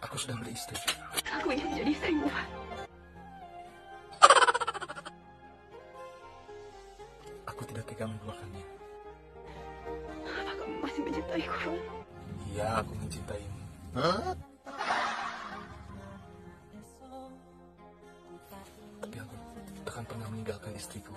Aku sudah beristri. Aku ingin menjadi istrimu. Aku tidak tega menduakannya. Apa kamu masih mencintaiku? Iya, aku mencintaimu. Tapi aku takkan pernah meninggalkan istriku.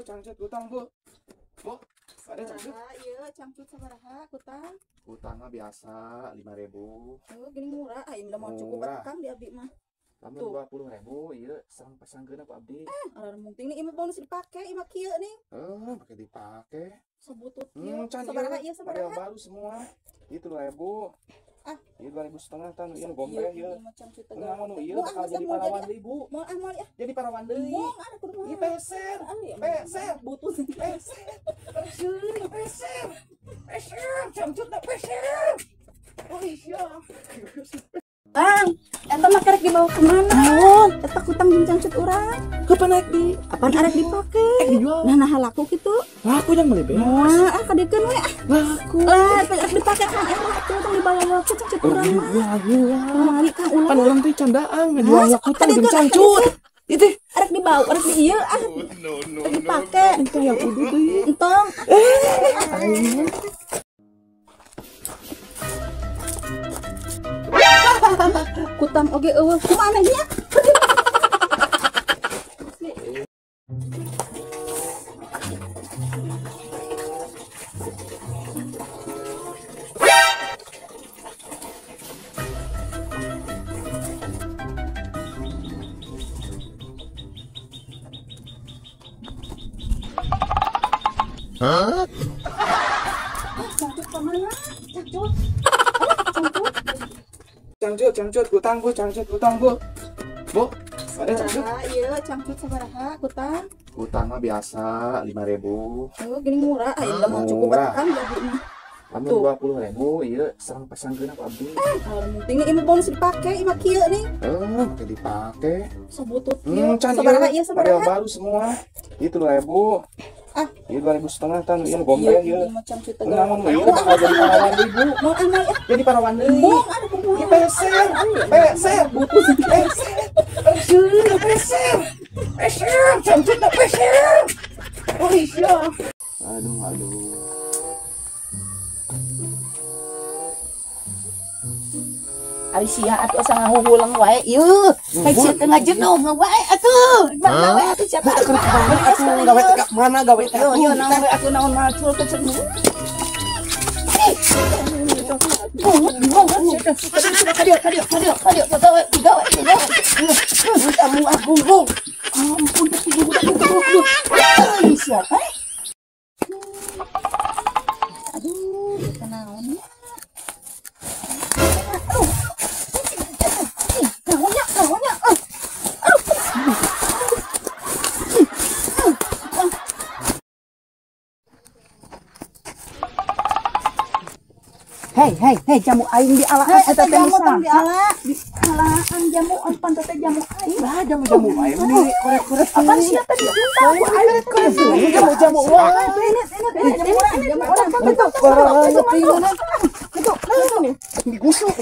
Cangcut, hutang bu. Bu, ada cangcut? Iya, cangcut sabaraha kutang. Hutang mah biasa 5.000. Oh, gini murah. Aing udah mau cukup Murah. kang di abdi mah. Kamu Tuh. 20.000, iya sang pasangkeun aku abdi. Alar mungkin nih imah bonus dipake, imah kieu nih. Pakai dipakai. Sebutut kieu. Can Sabaraha ieu, ieu sabaraha? model baru semua. Itu 2.000. Ah. Ieu 2.500 tang, ieu gombreng ieu. Imah cangcut Enggak tegal. mau ieu Mau bakal ah, jadi mau parawan jadi deui, Bu. Mau ya. Jadi parawan deui. Mau ada kudu mah. Ieu peser. Peser. Butut. Peser. Cangcut na peser. Oh iya. Kang, eta mah karek dibawa kemana? Naon? Eta kutang jeung cangcut urang. Kapan naik di? Apaan arek dipake? Dijual. Nah laku kitu. Aku yang beli beas. Wah, kadeukeun we. Laku. Lah, arek dipake Kang eta tuh tong dibawa ke cangcut urang mah. Iya. Mari Kang ulah. Kan orang teh candaan ngejual hutang jeung cangcut. Itu Arek dibawa, arek di ieu ah. Arek dipake. itu yang kudu deui. Entong. Kutang oge eueuh. Kumaha nya? Cangcut kemana? Cangcut. Cangcut hutang bu. Bu, ada cangcut? Iya, cangcut sabaraha kutang. Hutang mah biasa 5.000. Oh, gini murah. Aing udah mau cukup Murah. kan jadi mah. Kamu Tuh. 20.000, iya sang pasangkeun aku abdi. Alar mungkin nih imah bonus dipake, imah kieu nih. Pakai dipakai. Sebutut kieu. Can Sabaraha ieu, ieu model sabaraha? baru semua. Itu 2.000. Ah. Ieu 2.500 tang, ieu gombreng ieu. Imah cangcut Enggak tegal. mau ieu bakal jadi parawan deui, Bu. Mau ya? Jadi parawan deui. Mau ada kumaha? Ieu peser. Butuh peser. Cangcut na peser. Oh iya. Aduh. Ari sia atuh asa ngahuhulang wae. Ieu, kayak sia teu ngajenuh wae atuh. Mana wae atuh sia teh. Atuh gawe teh mana gawe teh. Yo naon we atuh naon macul ke cenah. Aduh, kenaon ya? Hei, jamu aing di alaan eta teh jamu tang di ala. Di alaan jamu on pantot teh jamu aing. Lah jamu aing ini korek-korek. Apa sia teh di unta? Aing korek jamu orang. Ini jamu orang. Betul. Itu. Digusuk.